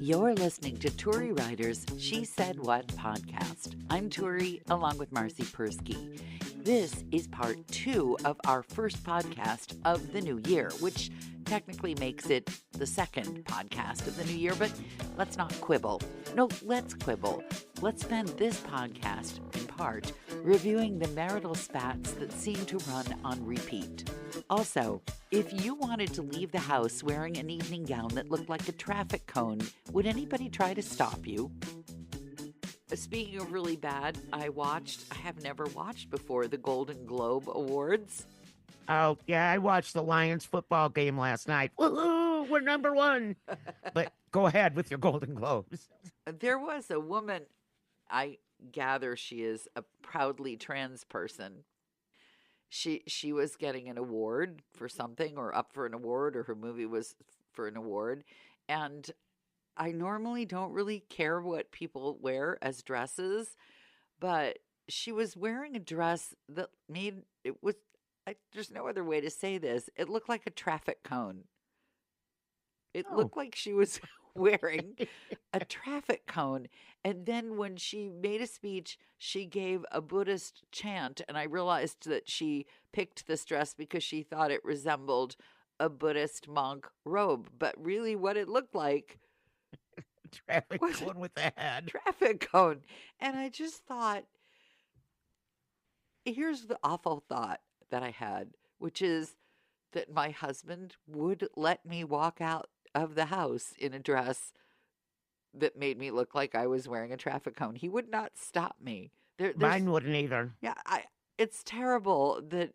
You're listening to Turi Writer's She Said What podcast. I'm Turi, along with Marcy Persky. This is part 2 of our first podcast of the new year, which technically makes it the second podcast of the new year, but let's not quibble. No, let's quibble. Let's spend this podcast, in part, reviewing the marital spats that seem to run on repeat. Also, if you wanted to leave the house wearing an evening gown that looked like a traffic cone, would anybody try to stop you? Speaking of really bad, I have never watched before, the Golden Globe Awards. Oh, yeah, I watched the Lions football game last night. Woohoo, we're number one. But go ahead with your Golden Globes. There was a woman, I gather she is a proudly trans person. She was getting an award for something, or up for an award, or her movie was for an award. And I normally don't really care what people wear as dresses, but she was wearing a dress that there's no other way to say this. It looked like a traffic cone. It looked like she was wearing a traffic cone. And then when she made a speech, she gave a Buddhist chant. And I realized that she picked this dress because she thought it resembled a Buddhist monk robe. But really what it looked like traffic cone with a head. Traffic cone. And I just thought, here's the awful thought that I had, which is that my husband would let me walk out of the house in a dress that made me look like I was wearing a traffic cone. He would not stop me. Mine wouldn't either. Yeah, it's terrible that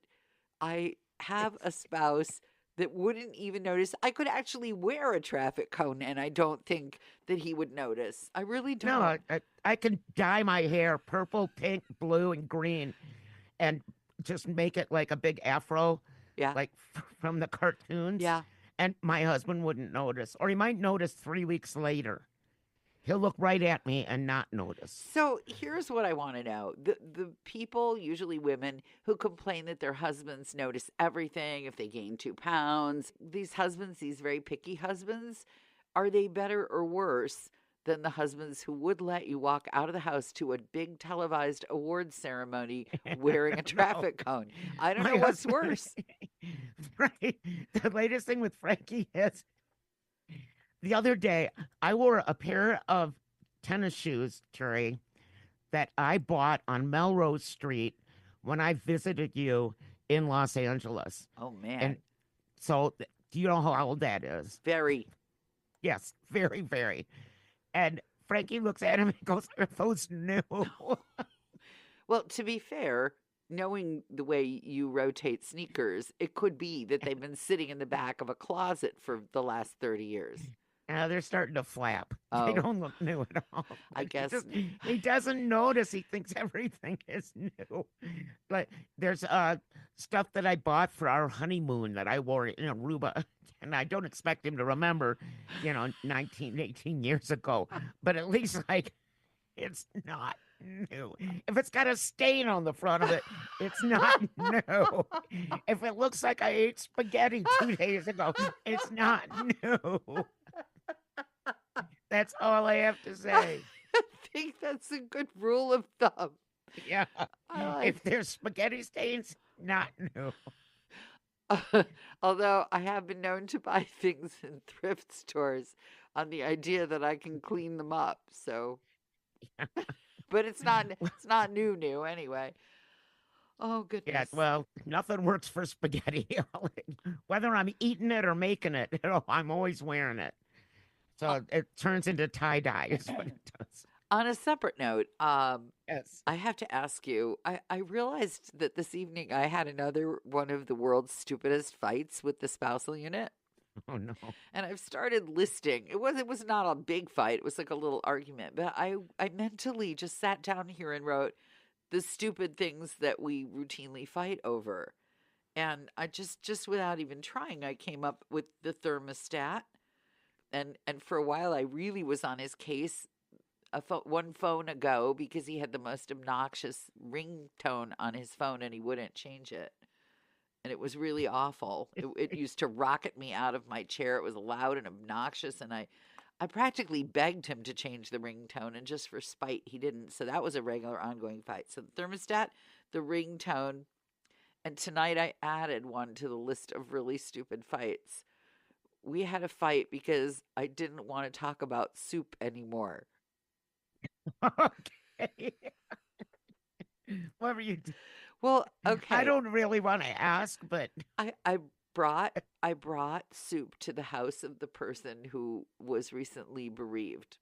I have a spouse that wouldn't even notice. I could actually wear a traffic cone, and I don't think that he would notice. I really don't. No, I can dye my hair purple, pink, blue, and green, and just make it like a big afro, like from the cartoons. Yeah. And my husband wouldn't notice, or he might notice 3 weeks later. He'll look right at me and not notice. So here's what I want to know. The people, usually women, who complain that their husbands notice everything if they gain 2 pounds, these husbands, these very picky husbands, are they better or worse than the husbands who would let you walk out of the house to a big televised awards ceremony wearing a traffic cone? I don't know what's worse. Right. The latest thing with Frankie is the other day I wore a pair of tennis shoes, Turi, that I bought on Melrose Street when I visited you in Los Angeles. Oh, man. And so do you know how old that is? Very. Yes, very, very. And Frankie looks at him and goes, "Are those new?" Well, to be fair, knowing the way you rotate sneakers, it could be that they've been sitting in the back of a closet for the last 30 years. They're starting to flap. Oh. They don't look new at all. I guess. He doesn't notice. He thinks everything is new. But there's stuff that I bought for our honeymoon that I wore in Aruba. And I don't expect him to remember, 19, 18 years ago. But at least, it's not new. If it's got a stain on the front of it, it's not new. If it looks like I ate spaghetti 2 days ago, it's not new. That's all I have to say. I think that's a good rule of thumb. Yeah. If there's spaghetti stains, not new. Although I have been known to buy things in thrift stores on the idea that I can clean them up. So, but it's not new anyway. Oh, goodness. Yeah, well, nothing works for spaghetti. Whether I'm eating it or making it, I'm always wearing it. So it turns into tie-dye is what it does. On a separate note, Yes. I have to ask you, I realized that this evening I had another one of the world's stupidest fights with the spousal unit. Oh, no. And I've started listing. It was not a big fight. It was like a little argument. But I mentally just sat down here and wrote the stupid things that we routinely fight over. And I just without even trying, I came up with the thermostat. And for a while, I really was on his case one phone ago because he had the most obnoxious ringtone on his phone and he wouldn't change it. And it was really awful. It used to rocket me out of my chair. It was loud and obnoxious. And I practically begged him to change the ringtone, and just for spite, he didn't. So that was a regular ongoing fight. So the thermostat, the ringtone, and tonight I added one to the list of really stupid fights. We had a fight because I didn't want to talk about soup anymore. Okay. What were you Well, I okay. don't really want to ask, but I brought I brought soup to the house of the person who was recently bereaved.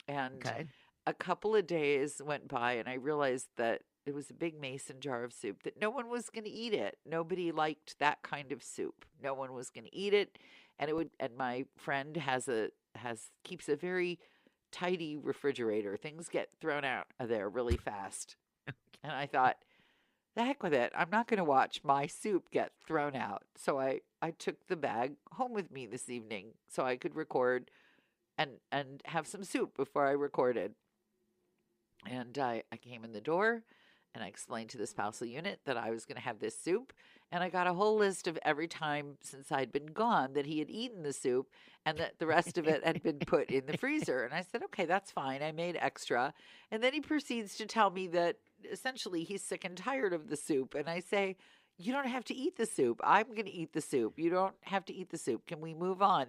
And okay. a couple of days went by and I realized that it was a big mason jar of soup that no one was going to eat it. Nobody liked that kind of soup. No one was going to eat it, and it would and my friend has keeps a very tidy refrigerator. Things get thrown out of there really fast. And I thought, the heck with it. I'm not going to watch my soup get thrown out. So I took the bag home with me this evening so I could record and have some soup before I recorded. And I came in the door and I explained to the spousal unit that I was going to have this soup. And I got a whole list of every time since I'd been gone that he had eaten the soup and that the rest of it had been put in the freezer. And I said, okay, that's fine. I made extra. And then he proceeds to tell me that essentially he's sick and tired of the soup. And I say, you don't have to eat the soup. I'm going to eat the soup. You don't have to eat the soup. Can we move on?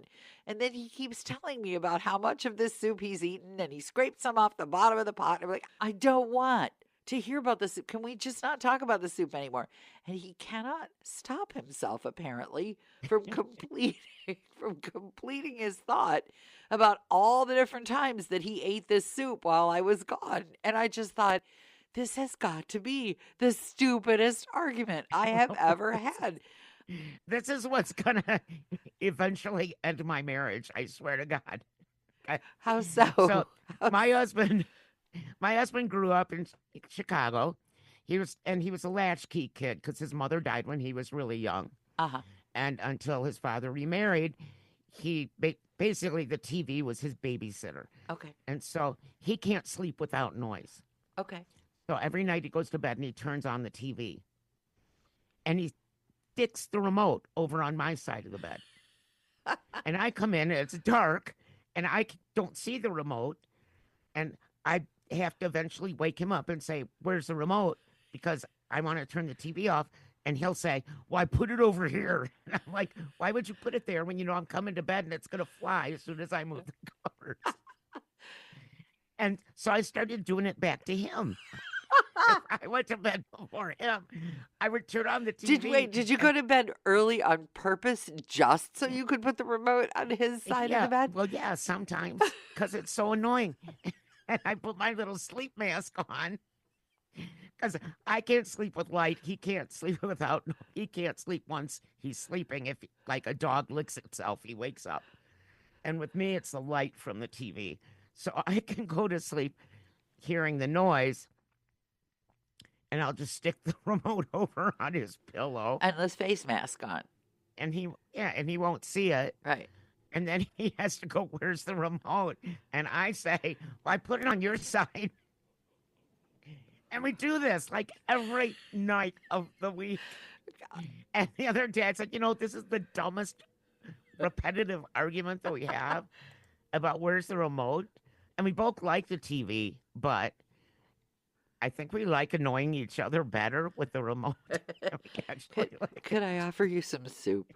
And then he keeps telling me about how much of this soup he's eaten and he scraped some off the bottom of the pot. And I'm like, I don't want to hear about the soup. Can we just not talk about the soup anymore? And he cannot stop himself, apparently, from completing his thought about all the different times that he ate this soup while I was gone. And I just thought, this has got to be the stupidest argument I have ever had. This is what's gonna eventually end my marriage. I swear to God. How So so? How, my husband, my husband grew up in Chicago. He was a latchkey kid because his mother died when he was really young, uh-huh. and until his father remarried, basically the TV was his babysitter, Okay. and so he can't sleep without noise. Okay. So every night he goes to bed and he turns on the TV, and he sticks the remote over on my side of the bed. And I come in, and it's dark, and don't see the remote, and I have to eventually wake him up and say, "Where's the remote?" Because I want to turn the TV off, and he'll say, "Well, I put it over here." And I'm like, "Why would you put it there when you know I'm coming to bed and it's gonna fly as soon as I move the covers?" And so I started doing it back to him. I went to bed before him. I would turn on the TV. Did you And go to bed early on purpose just so you could put the remote on his side of the yeah, bed? well, yeah, sometimes because it's so annoying. And I put my little sleep mask on because I can't sleep with light. He can't sleep without. He can't sleep once he's sleeping. If like a dog licks itself, he wakes up. And with me, it's the light from the TV, so I can go to sleep hearing the noise, and I'll just stick the remote over on his pillow, Endless face mask on. and he won't see it. Right. And then he has to go, "Where's the remote?" And I say, "Well, I put it on your side." And we do this like every night of the week. And the other day I said, this is the dumbest repetitive argument that we have about where's the remote. And we both like the TV, but I think we like annoying each other better with the remote. We actually Could, like could I offer you some soup?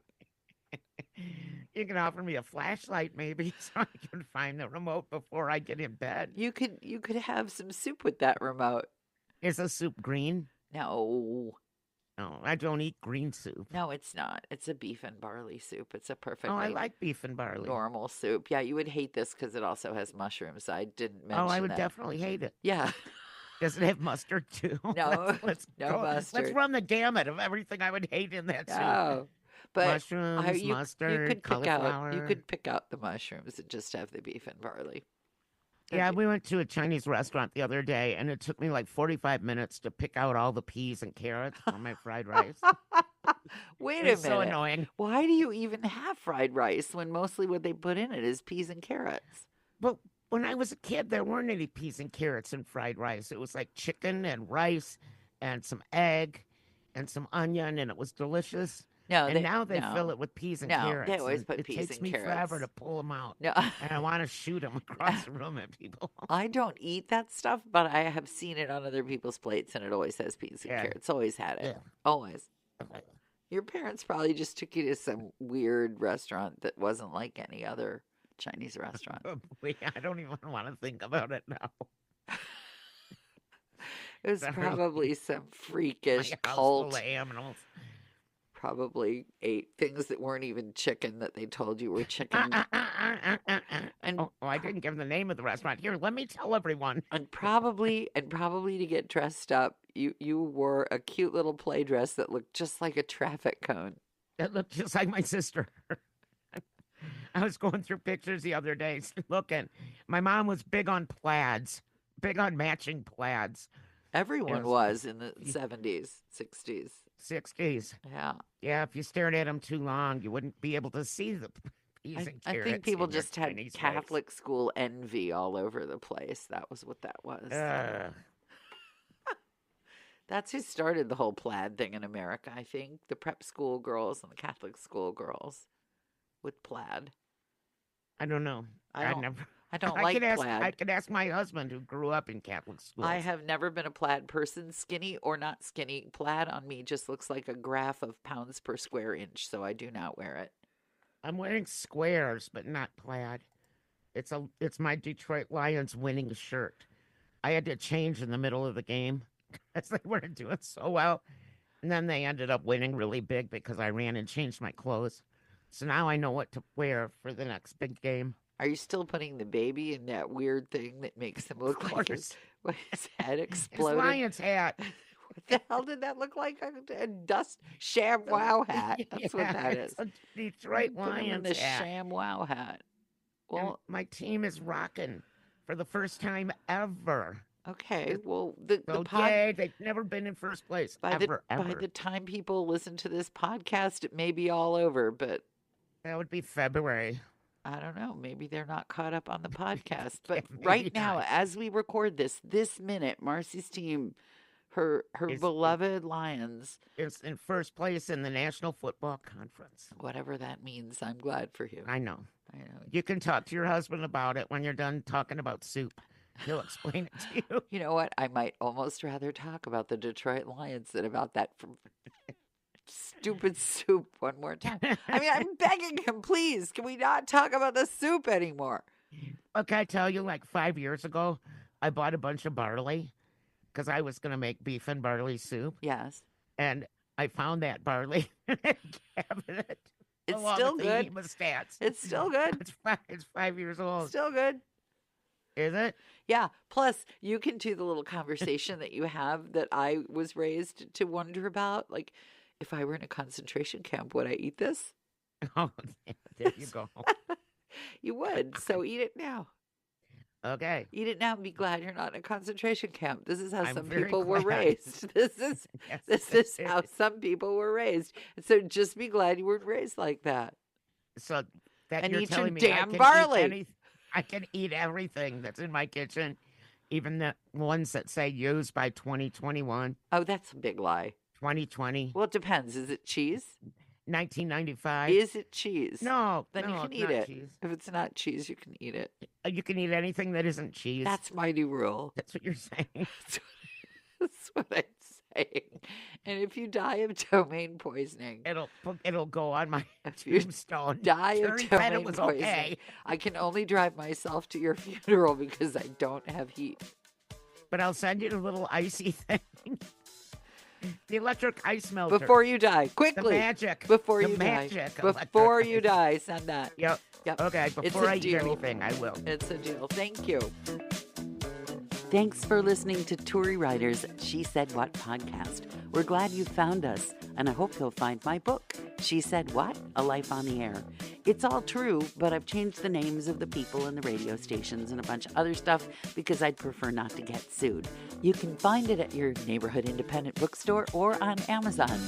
You can offer me a flashlight maybe so I can find the remote before I get in bed. You could have some soup with that remote. Is the soup green? No. No, I don't eat green soup. No, it's not. It's a beef and barley soup. It's a Oh, I perfectly like beef and barley. normal soup. Yeah, you would hate this because it also has mushrooms. I didn't Oh, I mention would that. definitely hate it. Yeah. Does it have mustard too? No, Let's no go. Let's mustard. run the gamut of everything I would hate in that soup. No. But Mushrooms, you mustard, you cauliflower. could pick out the mushrooms and just have the beef and barley. Yeah, Okay. we went to a Chinese restaurant the other day, and it took me like 45 minutes to pick out all the peas and carrots for my fried rice. Wait a It's so minute. annoying. Why do you even have fried rice when mostly what they put in it is peas and carrots? But when I was a kid, there weren't any peas and carrots in fried rice. It was like chicken and rice and some egg and some onion, and it was delicious. No, And now they fill no, it with peas and no. carrots. They always And put it peas takes and me forever carrots. to pull them out. No, And I want to shoot them across the room at people. I don't eat that stuff, but I have seen it on other people's plates, and it always has peas and Yeah. carrots. Always had it. Yeah. Always. Your parents probably just took you to some weird restaurant that wasn't like any other Chinese restaurant. I don't even want to think about it now. It was Sorry. probably some My freakish house cult. full of animals. Probably ate things that weren't even chicken that they told you were chicken. And Oh, I didn't give the name of the restaurant. Here, let me tell everyone. And probably to get dressed up, you wore a cute little play dress that looked just like a traffic cone. It looked just like my sister. I was going through pictures the other day looking. My mom was big on plaids, big on matching plaids. Everyone Yes. was in the 70s, 60s. 60s. Yeah. Yeah, if you stared at them too long, you wouldn't be able to see the peas and I carrots. think people in your just had Chinese face. Catholic school envy all over the place. That was what that was. That's who started the whole plaid thing in America, I think. The prep school girls and the Catholic school girls with plaid. I don't know. I don't never. I don't I like could ask. plaid. I could ask my husband, who grew up in Catholic schools. I have never been a plaid person, skinny or not skinny. Plaid on me just looks like a graph of pounds per square inch, so I do not wear it. I'm wearing squares, but not plaid. It's my Detroit Lions winning shirt. I had to change in the middle of the game because they weren't doing so well. And then they ended up winning really big because I ran and changed my clothes. So now I know what to wear for the next big game. Are you still putting the baby in that weird thing that makes him look like his head His exploded? Lions hat. What the hell did that look like? A dust sham wow hat. That's what that is. It's a Detroit Put him in Lions the hat. sham wow hat. And Well, my team is rocking for the first time ever. okay. Well, the So pod, yay, they've never been in first place by ever. the time people listen to this podcast, it may be all over, but That would be February. I don't know. Maybe they're not caught up on the podcast. But maybe right now, not. as we record this minute, Marcy's team, her Is- beloved Lions, It's in first place in the National Football Conference. whatever that means, I'm glad for you. I know. I know. You can talk to your husband about it when you're done talking about soup. He'll explain it to you. You know what? I might almost rather talk about the Detroit Lions than about that stupid soup one more time. I mean, I'm begging him, please, can we not talk about the soup anymore? Look, I tell you, like 5 years ago, I bought a bunch of barley because I was going to make beef and barley soup. Yes. And I found that barley in a cabinet. It's along still with the good. hemostats. It's still good. It's 5 years old. Still good. Is it? Yeah. Plus, you can do the little conversation that you have that I was raised to wonder about. Like, if I were in a concentration camp, would I eat this? Oh, there you go. You would. So eat it now. Okay. Eat it now and be glad you're not in a concentration camp. This is how I'm some very people were glad. raised. This is Yes. how some people were raised. And so just be glad you weren't raised like that. So that And you're eat your telling me damn I can barley. I can eat everything that's in my kitchen, even the ones that say used by 2021, Oh, that's a big lie. 2020, Well, it depends. Is it cheese? 1995. Is it cheese? No, Then you no, can it's eat not it. cheese. If it's not cheese, you can eat it. You can eat anything that isn't cheese. That's my new rule. That's what you're saying. That's what I'm saying. And if you die of domain poisoning, It'll go on my if you tombstone. die Sure, of he said domain it was poisoning, okay, I can only drive myself to your funeral because I don't have heat. but I'll send you the little icy thing. The electric ice melter. Before you die, the quickly. magic. Before the you die. magic Before electric you ice. die, send that. Yep. Yep. Okay, It's before a I eat deal. anything, I will. It's a deal. Thank you. Thanks for listening to Tory Writers' She Said What podcast. We're glad you found us, and I hope you'll find my book, She Said What? A Life on the Air. It's all true, but I've changed the names of the people and the radio stations and a bunch of other stuff because I'd prefer not to get sued. You can find it at your neighborhood independent bookstore or on Amazon.